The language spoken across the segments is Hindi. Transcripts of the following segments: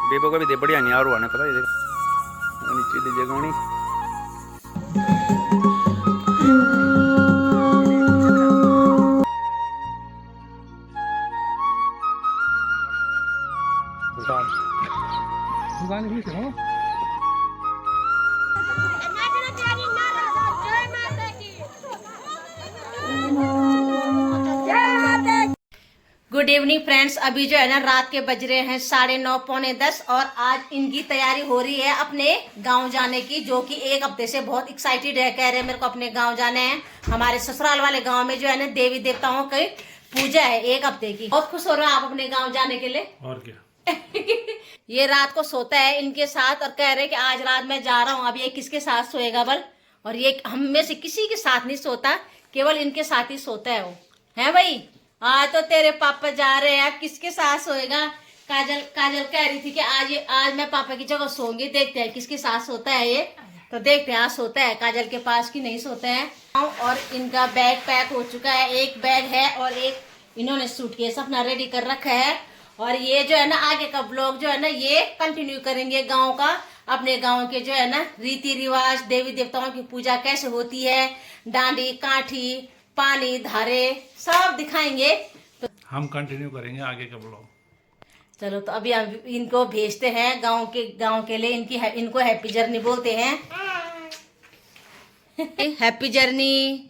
बेबो का भी दे बढ़िया नहीं आने पता है नीचे दी जगह नहीं गुड इवनिंग फ्रेंड्स। अभी जो है ना रात के बज रहे हैं 9:30 पौने 10 और आज इनकी तैयारी हो रही है अपने गांव जाने की, जो कि एक हफ्ते से बहुत एक्साइटेड है। कह रहे हैं मेरे को अपने गांव जाना है। हमारे ससुराल वाले गांव में जो है ना देवी देवताओं की पूजा है एक हफ्ते की। बहुत खुश हो रहे हैं आप अपने गाँव जाने के लिए? और क्या ये रात को सोता है इनके साथ और कह रहे हैं कि आज रात मैं जा रहा हूँ। अब ये किसके साथ सोएगा बल? और ये हम में से किसी के साथ नहीं सोता, केवल इनके साथ ही सोता है वो। है भाई? आज तो तेरे पापा जा रहे हैं, अब किसके साथ सोएगा? काजल कह रही थी कि आज मैं पापा की जगह सोऊंगी। देखते हैं किसके साथ सोता है ये, तो देखते हैं आज सोता है काजल के पास कि नहीं सोता है। और इनका बैग पैक हो चुका है, एक बैग है और एक इन्होंने सूटकेस अपना रेडी कर रखा है। और ये जो है ना आगे का ब्लॉग जो है ना ये कंटिन्यू करेंगे गाँव का, अपने गाँव के जो है ना रीति रिवाज, देवी देवताओं की पूजा कैसे होती है, डांडी काठी पानी धारे सब दिखाएंगे। तो हम कंटिन्यू करेंगे आगे का ब्लॉग। चलो तो अभी हम इनको भेजते हैं गांव के लिए। इनको हैप्पी जर्नी बोलते हैं। Happy journey.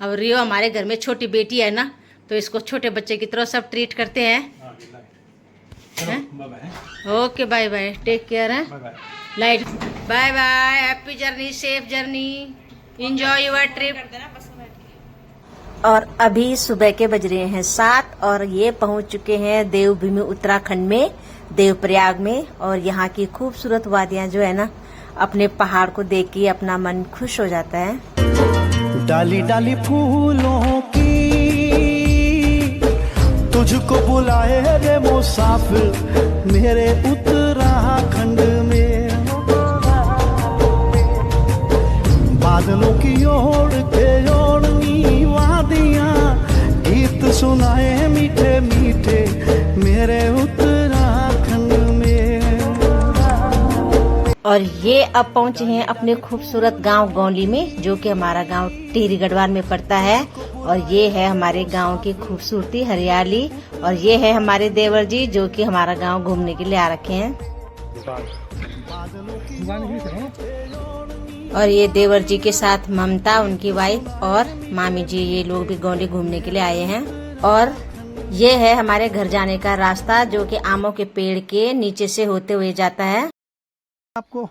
अब रियो हमारे घर में छोटी बेटी है ना, तो इसको छोटे बच्चे की तरह सब ट्रीट करते हैं। Okay bye bye, take care है। Light bye bye, happy journey, safe journey, enjoy your trip. और अभी सुबह के बज रहे हैं 7 और ये पहुंच चुके हैं देवभूमि उत्तराखंड में, देवप्रयाग में। और यहाँ की खूबसूरत वादियां जो है ना, अपने पहाड़ को देख के अपना मन खुश हो जाता है। डाली डाली फूलों की तुझको बुलाए रे मुसाफिर मेरे उत्तराखंड में। बादलों की ओर के ओढ़नी वादियां गीत सुनाए मीठे मीठे मेरे उत्तराखंड में। और ये अब पहुंचे हैं अपने खूबसूरत गांव गौली में, जो कि हमारा गांव टिहरी गढ़वाल में पड़ता है। और ये है हमारे गांव की खूबसूरती, हरियाली। और ये है हमारे देवर जी जो कि हमारा गांव घूमने के लिए आ रखे हैं। और ये देवर जी के साथ ममता उनकी वाइफ और मामी जी, ये लोग भी गौली घूमने के लिए आए हैं। और ये है हमारे घर जाने का रास्ता, जो कि आमों के पेड़ के नीचे से होते हुए जाता है। आपको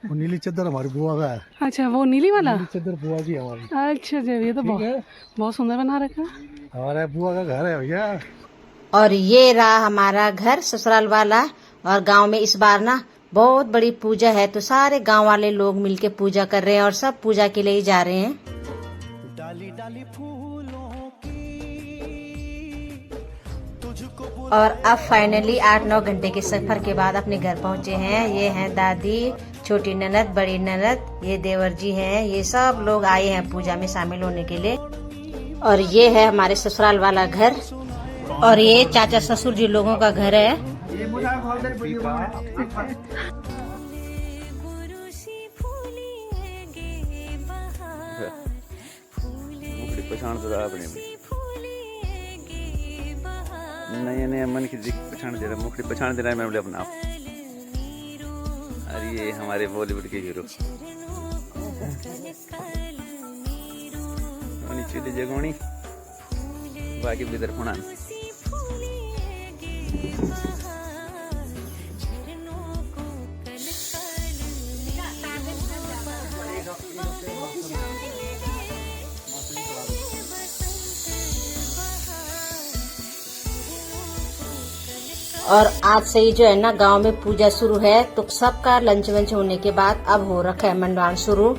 वो नीली चद्दर हमारी बुआ का है। अच्छा, वो नीली वाला? नीली चद्दर बुआ की हमारी। अच्छा जी, ये तो बहुत सुंदर बना रखा है। हमारे बुआ का घर है भैया। और ये रहा हमारा घर ससुराल वाला। और गांव में इस बार ना बहुत बड़ी पूजा है, तो सारे गांव वाले लोग मिलके पूजा कर रहे हैं और सब पूजा के लिए ही जा रहे हैं। डाली डाली फूलों की तुझको। और अब फाइनली 8-9 घंटे के सफर के बाद अपने घर पहुंचे हैं। ये हैं दादी, छोटी ननद, बड़ी ननद, ये देवर जी हैं। ये सब लोग आए हैं पूजा में शामिल होने के लिए। और ये है हमारे ससुराल वाला घर। और ये चाचा ससुर जी लोगों का घर है। नहीं मन की पहचान दे रहा, मुखड़ी पहचान दे रहा है मैं अपना आप। अरे ये हमारे बॉलीवुड के हीरो चिली जगोनी बाकी बिदर पुणा और आज से ही जो है ना गांव में पूजा शुरू है, तो सबका लंच वंच होने के बाद अब हो रखा है मंडवान शुरू।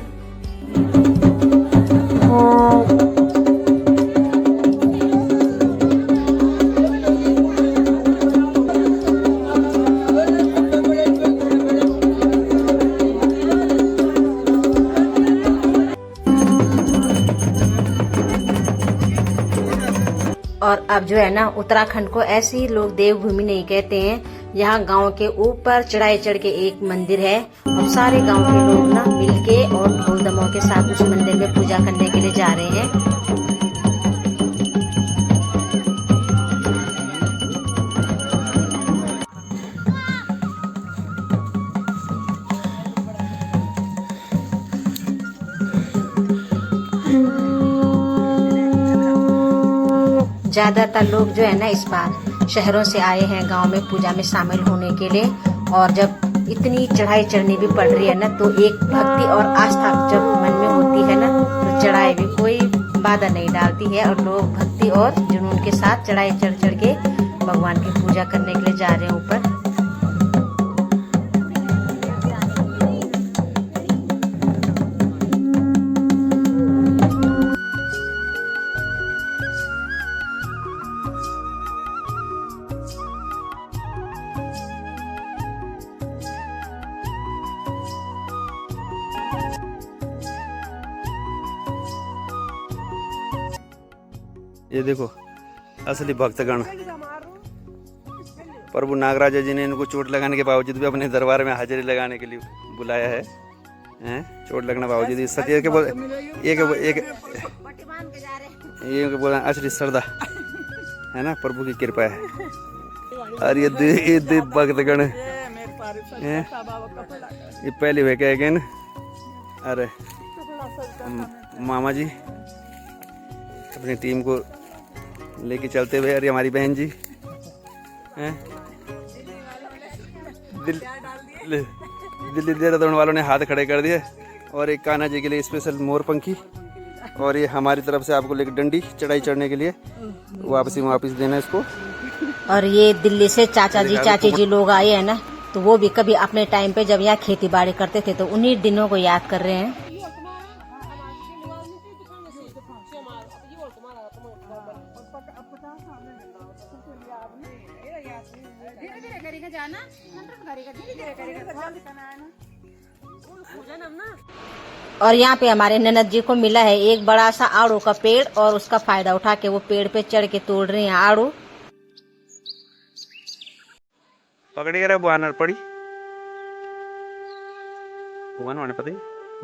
और अब जो है ना उत्तराखंड को ऐसे ही लोग देवभूमि नहीं कहते हैं। यहाँ गांव के ऊपर चढ़ाई चढ़ के एक मंदिर है और सारे गांव के लोग ना मिलके और ढोल दमाओं के साथ उस मंदिर में पूजा करने के लिए जा रहे हैं। ज्यादातर लोग जो है ना इस बार शहरों से आए हैं गांव में पूजा में शामिल होने के लिए। और जब इतनी चढ़ाई चढ़नी भी पड़ रही है ना, तो एक भक्ति और आस्था जब मन में होती है ना, तो चढ़ाई भी कोई बाधा नहीं डालती है और लोग भक्ति और जुनून के साथ चढ़ाई चढ़ चढ़ के भगवान की पूजा करने के लिए जा रहे हैं ऊपर। ये देखो असली भक्तगण प्रभु नागराजा जी ने इनको चोट लगाने के बावजूद भी अपने दरबार में हाजिरी लगाने के लिए बुलाया है। हैं चोट लगने के बावजूद सत्य के बोल ये बोला असली श्रद्धा है ना, प्रभु की कृपा है। और ये भक्तगण हैं, ये पहली हुए क्या अगेन। अरे मामा जी अपनी टीम को लेके चलते हुए, अरे हमारी बहन जी हैं दिल्ली देहरादून वालों ने हाथ खड़े कर दिए। और एक कान्हा जी के लिए स्पेशल मोर पंखी, और ये हमारी तरफ से आपको लेकर डंडी चढ़ाई चढ़ने के लिए वापस देना इसको। और ये दिल्ली से चाचा जी चाची जी लोग आए हैं ना, तो वो भी कभी अपने टाइम पे जब यहाँ खेती बाड़ी करते थे तो उन्हीं दिनों को याद कर रहे हैं। और यहाँ पे हमारे ननद जी को मिला है एक बड़ा सा आड़ू का पेड़, और उसका फायदा उठा के वो पेड़ पे चढ़ के तोड़ रहे हैं आड़ू। पकड़ी रहे बुआनर पड़ी बुआन वाने पता ही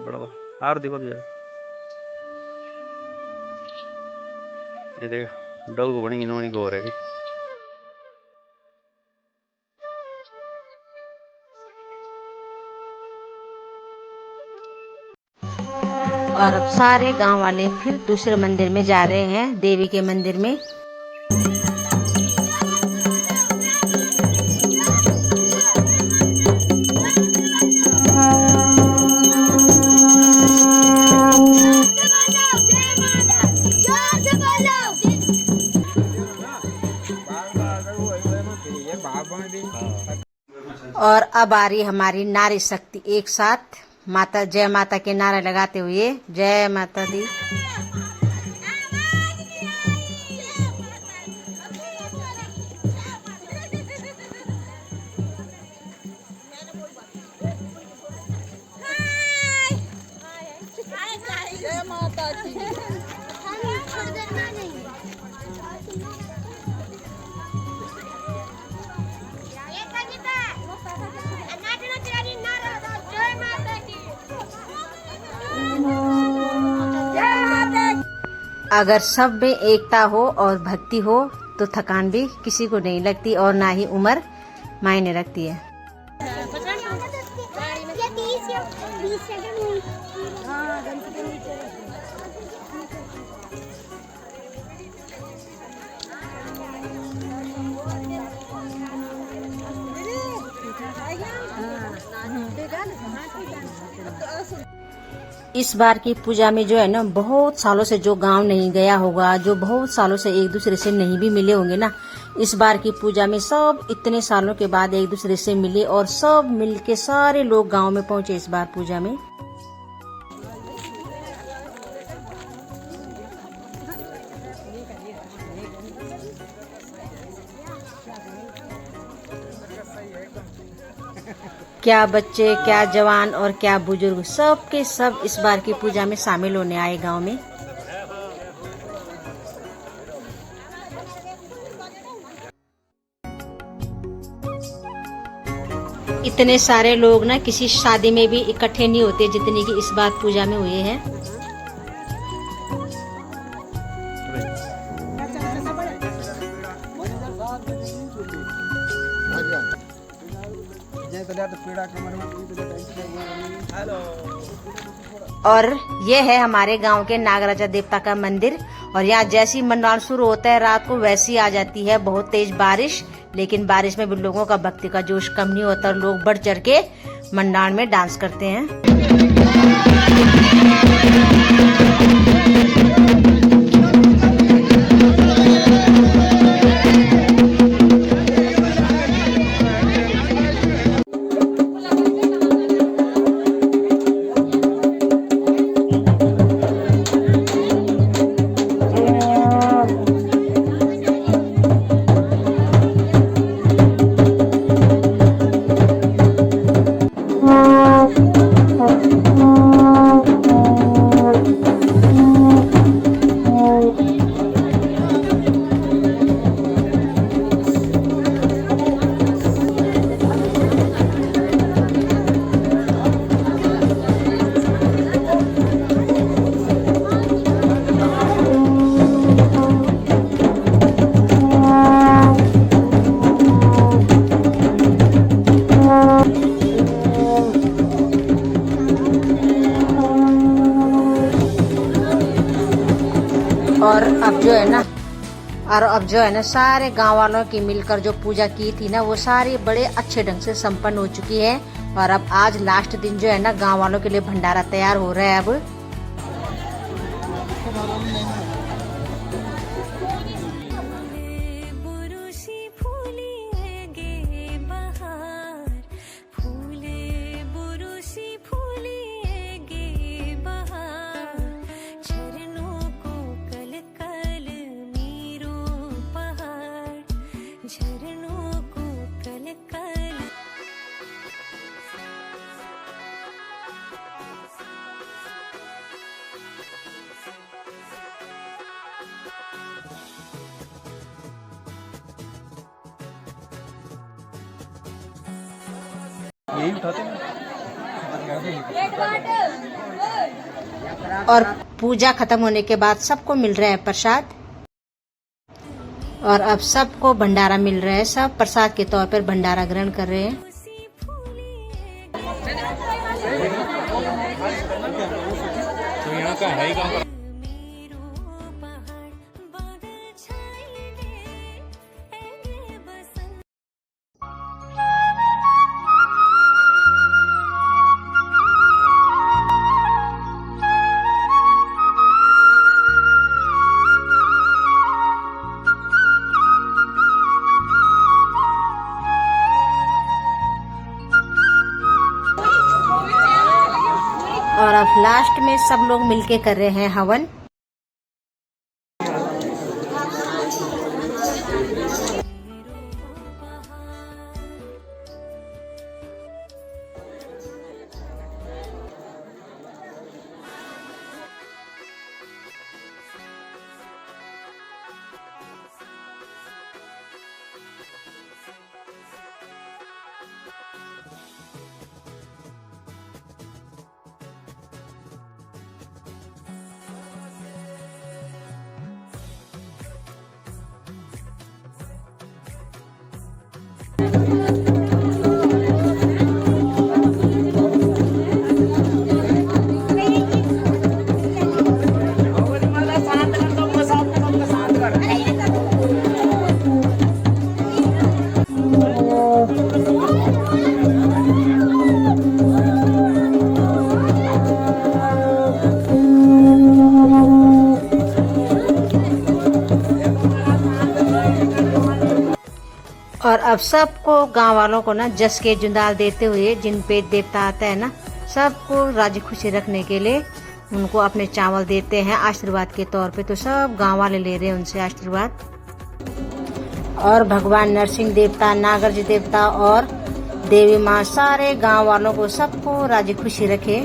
बड़ा आर देखो ये देखो डग को बनी इन्होंने गो रही। और अब सारे गांव वाले फिर दूसरे मंदिर में जा रहे हैं, देवी के मंदिर में। और अब आ रही हमारी नारी शक्ति एक साथ माता जय माता के नारे लगाते हुए, जय माता दी। जय माता दी। अगर सब में एकता हो और भक्ति हो तो थकान भी किसी को नहीं लगती और ना ही उम्र मायने रखती है। इस बार की पूजा में जो है ना, बहुत सालों से जो गांव नहीं गया होगा, जो बहुत सालों से एक दूसरे से नहीं भी मिले होंगे ना, इस बार की पूजा में सब इतने सालों के बाद एक दूसरे से मिले और सब मिलके सारे लोग गांव में पहुंचे इस बार पूजा में। क्या बच्चे, क्या जवान और क्या बुजुर्ग, सब के सब इस बार की पूजा में शामिल होने आए गांव में। इतने सारे लोग ना किसी शादी में भी इकट्ठे नहीं होते जितने की इस बार पूजा में हुए हैं। और ये है हमारे गांव के नागराजा देवता का मंदिर। और यहाँ जैसी मंडाल शुरू होता है रात को वैसी आ जाती है बहुत तेज बारिश, लेकिन बारिश में भी लोगों का भक्ति का जोश कम नहीं होता और लोग बढ़ चढ़ के मंडाल में डांस करते हैं। और अब जो है ना सारे गांव वालों की मिलकर जो पूजा की थी ना, वो सारी बड़े अच्छे ढंग से संपन्न हो चुकी है। और अब आज लास्ट दिन जो है ना, गांव वालों के लिए भंडारा तैयार हो रहा है अब। यही उठाते हैं। और पूजा खत्म होने के बाद सबको मिल रहा है प्रसाद। और अब सबको भंडारा मिल रहा है, सब प्रसाद के तौर पर भंडारा ग्रहण कर रहे हैं। तो यहाँ का है ही और अब लास्ट में सब लोग मिलके कर रहे हैं हवन। और अब सबको गांव वालों को ना जस के जुंदाल देते हुए, जिन पे देवता आता है ना, सबको राजी खुशी रखने के लिए उनको अपने चावल देते हैं आशीर्वाद के तौर पे। तो सब गांव वाले ले रहे हैं उनसे आशीर्वाद। और भगवान नरसिंह देवता, नागरज देवता और देवी माँ सारे गांव वालों को सबको राजी खुशी रखे।